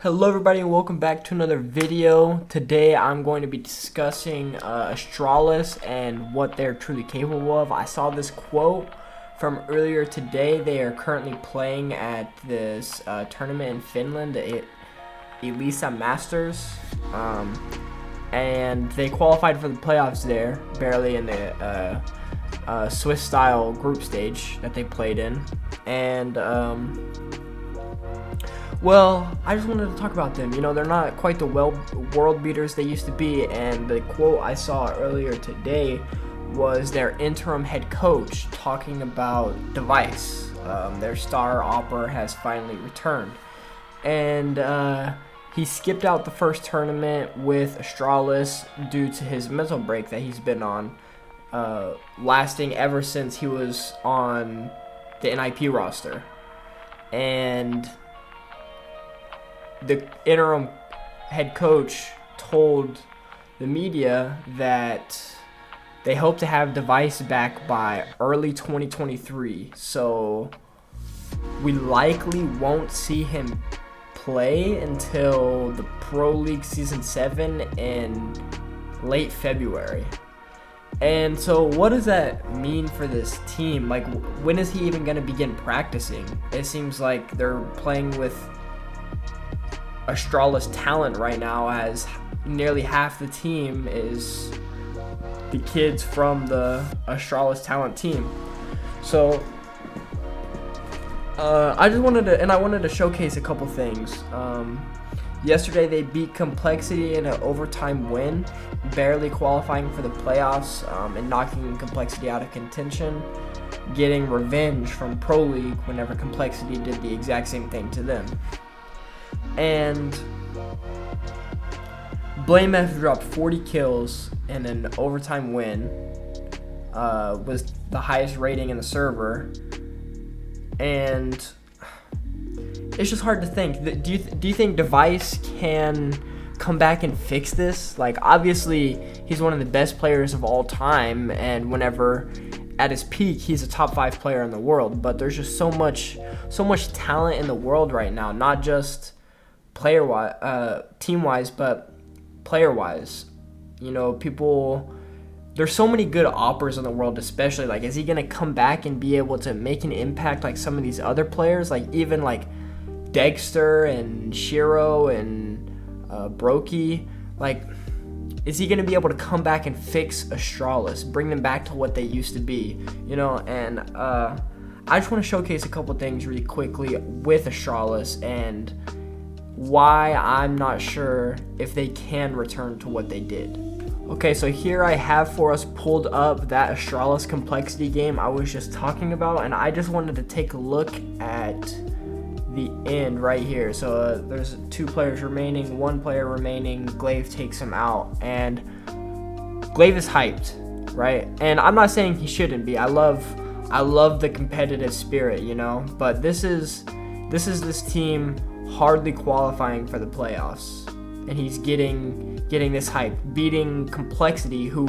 Hello everybody and welcome back to another video. Today I'm going to be discussing Astralis and what they're truly capable of. I saw this quote from earlier today. They are currently playing at this tournament in Finland, the Elisa Masters, and they qualified for the playoffs there, barely in the Swiss style group stage that they played in. And well, I just wanted to talk about them. You know, they're not quite the world beaters they used to be, and the quote I saw earlier today was their interim head coach talking about Device. Their star opera has finally returned, and he skipped out the first tournament with Astralis due to his mental break that he's been on, lasting ever since he was on the NIP roster. And the interim head coach told the media that they hope to have Device back by early 2023. So we likely won't see him play until the Pro League Season 7 in late February. And so what does that mean for this team? Like, when is he even going to begin practicing? It seems like they're playing with Astralis talent right now, as nearly half the team is the kids from the Astralis talent team. So I wanted to showcase a couple things. Yesterday they beat Complexity in an overtime win, barely qualifying for the playoffs, and knocking Complexity out of contention, getting revenge from Pro League whenever Complexity did the exact same thing to them. And Blame F dropped 40 kills in an overtime win, was the highest rating in the server, and it's just hard to think. Do you think Device can come back and fix this? Like, obviously he's one of the best players of all time, and whenever at his peak he's a top 5 player in the world, but there's just so much talent in the world right now, not just team-wise, but player-wise. You know, there's so many good operas in the world, especially. Like, is he gonna come back and be able to make an impact like some of these other players, like even like Dexter and Shiro and Brokey? Like, is he gonna be able to come back and fix Astralis, bring them back to what they used to be? You know, and I just want to showcase a couple things really quickly with Astralis and why I'm not sure if they can return to what they did. Okay, so here I have for us pulled up that Astralis Complexity game I was just talking about, and I just wanted to take a look at the end right here. So there's 2 players remaining, 1 player remaining. Glaive takes him out, and Glaive is hyped, right? And I'm not saying he shouldn't be. I love the competitive spirit, you know, but this is this team hardly qualifying for the playoffs, and he's getting this hype, beating Complexity, who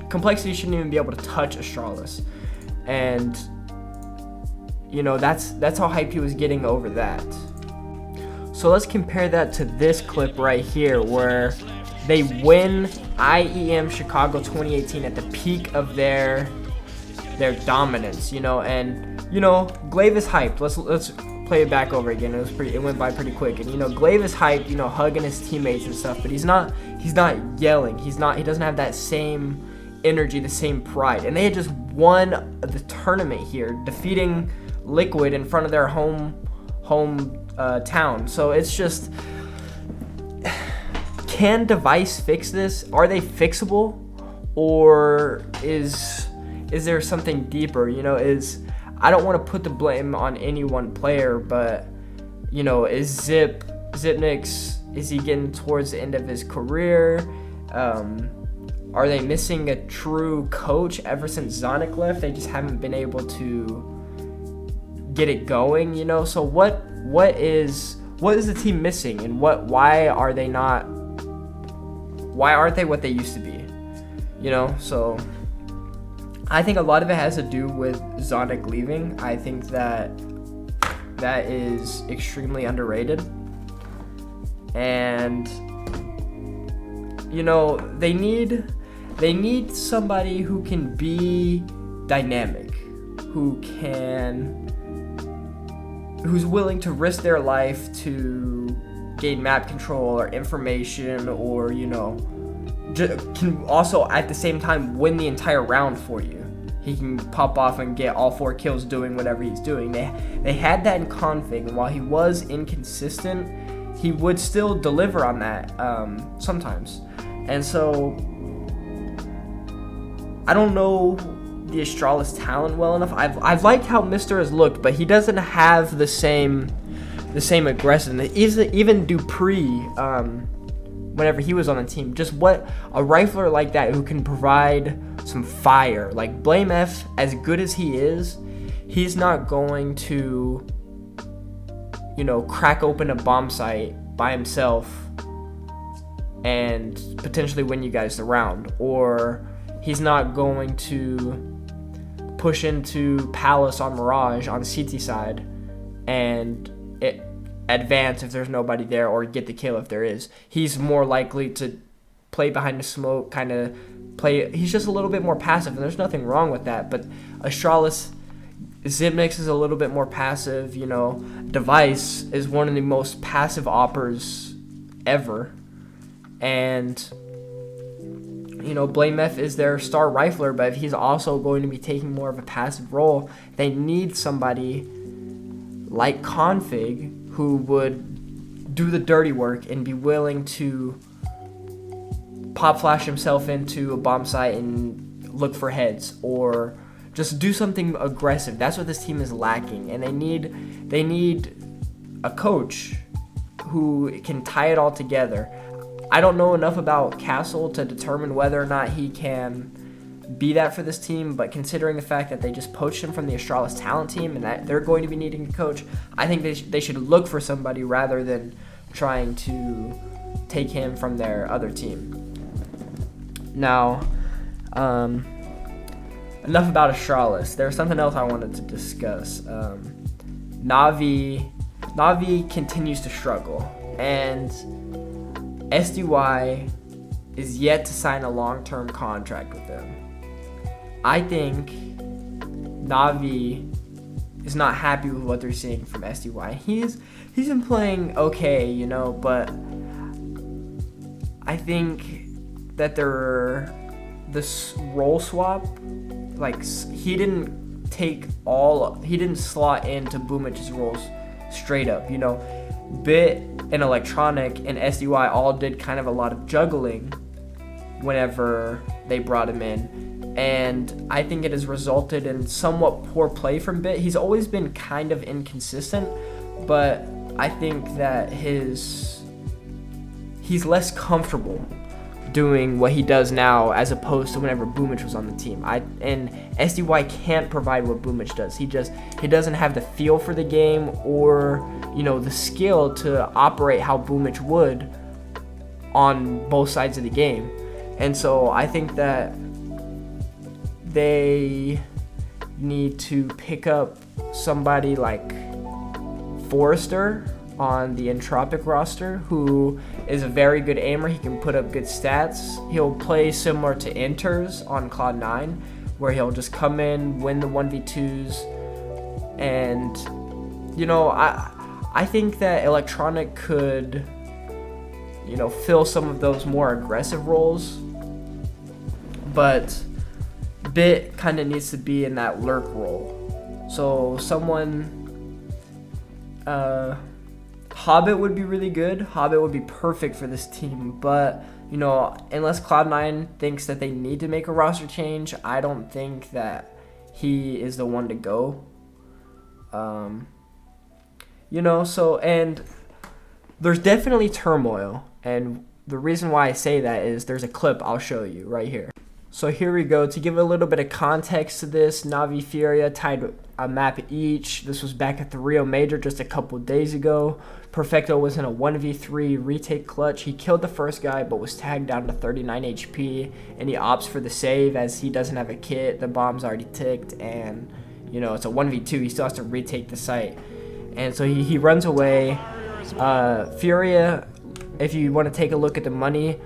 Complexity shouldn't even be able to touch Astralis. And you know, that's how hype he was getting over that. So let's compare that to this clip right here, where they win IEM Chicago 2018 at the peak of their dominance, you know. And you know, Glaive is hyped. Let's play it back over again. It went by pretty quick. And you know, Glaive is hyped, you know, hugging his teammates and stuff, but he's not yelling. He doesn't have that same energy, the same pride. And they had just won the tournament here, defeating Liquid in front of their home town. So it's just, can Device fix this? Are they fixable, or is there something deeper? You know, I don't want to put the blame on any one player, but you know, is Zipnix, is he getting towards the end of his career? Are they missing a true coach? Ever since Zonic left, they just haven't been able to get it going, you know. So what is the team missing, and why aren't they what they used to be, you know? So I think a lot of it has to do with Zonic leaving. I think that that is extremely underrated. And you know, they need somebody who can be dynamic, who's willing to risk their life to gain map control or information, or you know, can also at the same time win the entire round for you. He can pop off and get all 4 kills doing whatever he's doing. They had that in Config, and while he was inconsistent, he would still deliver on that sometimes. And so I don't know the Astralis talent well enough. I've liked how Mr. has looked, but he doesn't have the same aggressiveness. Even Dupree, whenever he was on the team, just what a rifler like that who can provide some fire. Like Blame F, as good as he is, he's not going to, you know, crack open a bomb site by himself and potentially win you guys the round, or he's not going to push into Palace on Mirage on CT side and advance if there's nobody there, or get the kill if there is. He's more likely to play behind the smoke, kind of play. He's just a little bit more passive, and there's nothing wrong with that. But Astralis, Zipnix is a little bit more passive. You know, Device is one of the most passive oppers ever, and you know, Blame F is their star rifler, but if he's also going to be taking more of a passive role, they need somebody like Config who would do the dirty work and be willing to pop flash himself into a bomb site and look for heads, or just do something aggressive. That's what this team is lacking, and they need a coach who can tie it all together. I don't know enough about Castle to determine whether or not he can be that for this team, but considering the fact that they just poached him from the Astralis talent team and that they're going to be needing a coach, I think they should look for somebody rather than trying to take him from their other team. Now, enough about Astralis. There's something else I wanted to discuss. Navi continues to struggle, and SDY is yet to sign a long-term contract with them. I think Navi is not happy with what they're seeing from SDY. He's been playing okay, you know, but I think that this role swap, like, he didn't slot into Boomic's roles straight up, you know. Bit and Electronic and SDY all did kind of a lot of juggling whenever they brought him in, and I think it has resulted in somewhat poor play from Bit. He's always been kind of inconsistent, but I think that he's less comfortable doing what he does now as opposed to whenever Boomich was on the team. And SDY can't provide what Boomich does. He doesn't have the feel for the game, or, you know, the skill to operate how Boomich would on both sides of the game. And so I think that they need to pick up somebody like Forrester on the Entropic roster, who is a very good aimer. He can put up good stats. He'll play similar to Inters on Cloud9, where he'll just come in, win the 1v2s, and, you know, I think that Electronic could, you know, fill some of those more aggressive roles, but Bit kind of needs to be in that lurk role. So someone, Hobbit would be really good. Hobbit would be perfect for this team, but, you know, unless Cloud9 thinks that they need to make a roster change, I don't think that he is the one to go. You know, so, and there's definitely turmoil, and the reason why I say that is there's a clip I'll show you right here. So here we go. To give a little bit of context to this, Navi Furia tied a map each. This was back at the Rio Major just a couple days ago. Perfecto was in a 1v3 retake clutch. He killed the first guy but was tagged down to 39 HP, and he opts for the save as he doesn't have a kit. The bomb's already ticked, and, you know, it's a 1v2. He still has to retake the site. And so he runs away. Furia, if you want to take a look at the money,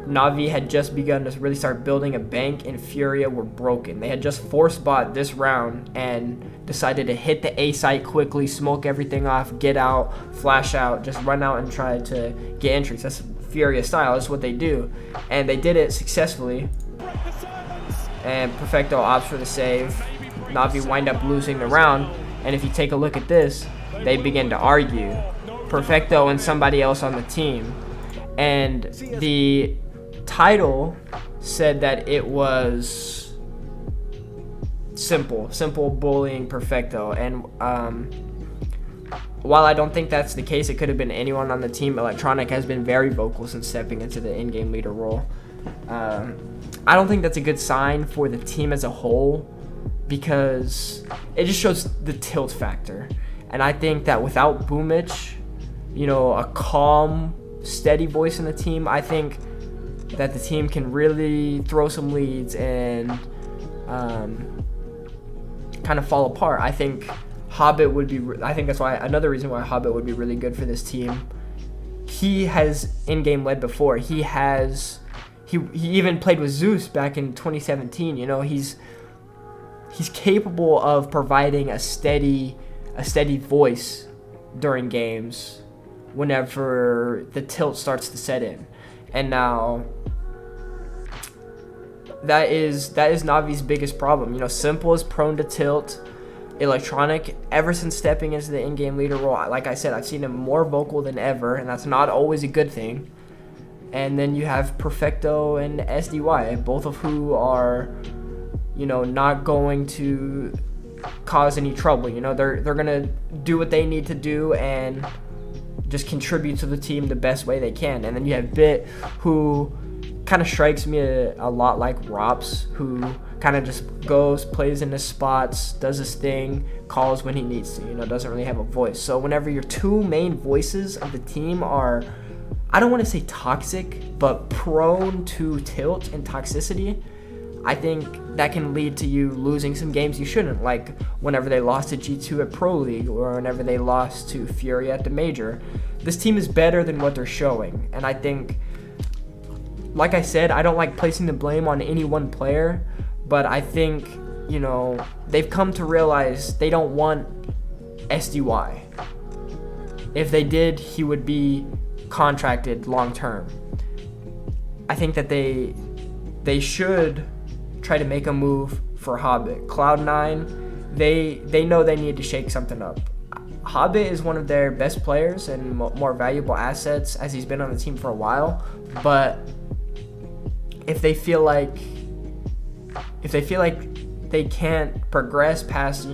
Navi had just begun to really start building a bank, and Furia were broken. They had just force bought this round and decided to hit the A site quickly, smoke everything off, get out, flash out, just run out and try to get entries. That's Furia style. That's what they do. And they did it successfully. And Perfecto opts for the save. Navi wind up losing the round. And if you take a look at this, they begin to argue. Perfecto and somebody else on the team. And the title said that it was simple bullying Perfecto. And while I don't think that's the case, it could have been anyone on the team. Electronic has been very vocal since stepping into the in-game leader role. I don't think that's a good sign for the team as a whole, because it just shows the tilt factor. And I think that without Boomich, a calm, steady voice in the team, I think that the team can really throw some leads and kind of fall apart. I think Hobbit would be. I think that's why another reason why Hobbit would be really good for this team. He has in-game led before. He even played with Zeus back in 2017. He's capable of providing a steady voice during games whenever the tilt starts to set in. And now that is Navi's biggest problem. Simple is prone to tilt. Electronic, ever since stepping into the in-game leader role, like I said, I've seen him more vocal than ever, and that's not always a good thing. And then you have Perfecto and SDY, both of who are, not going to cause any trouble. They're gonna do what they need to do and just contribute to the team the best way they can. And then you have Bit, who kind of strikes me a lot like Rops, who kind of just goes, plays in his spots, does his thing, calls when he needs to, doesn't really have a voice. So whenever your two main voices of the team are, I don't want to say toxic, but prone to tilt and toxicity, I think that can lead to you losing some games you shouldn't, like whenever they lost to G2 at Pro League, or whenever they lost to Fury at the Major. This team is better than what they're showing, and I think, like I said, I don't like placing the blame on any one player, but I think, they've come to realize they don't want SDY. If they did, he would be contracted long term. I think that they should try to make a move for Hobbit. Cloud9, they know they need to shake something up. Hobbit is one of their best players and more valuable assets, as he's been on the team for a while, but if they feel like they can't progress past,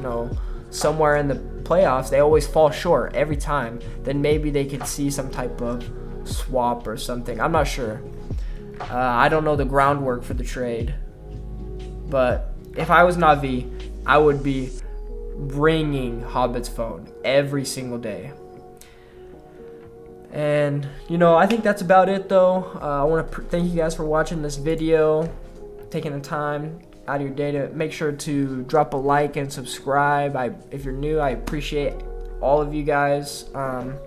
somewhere in the playoffs, they always fall short every time, then maybe they could see some type of swap or something. I'm not sure. I don't know the groundwork for the trade. But if I was Navi, I would be ringing Hobbit's phone every single day. And, I think that's about it, though. I want to thank you guys for watching this video, taking the time out of your day to make sure to drop a like and subscribe. If you're new, I appreciate all of you guys. And,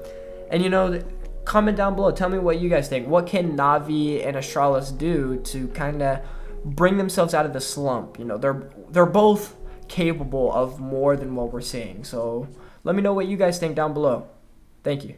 comment down below. Tell me what you guys think. What can Navi and Astralis do to kind of bring themselves out of the slump? They're both capable of more than what we're seeing. So let me know what you guys think down below. Thank you.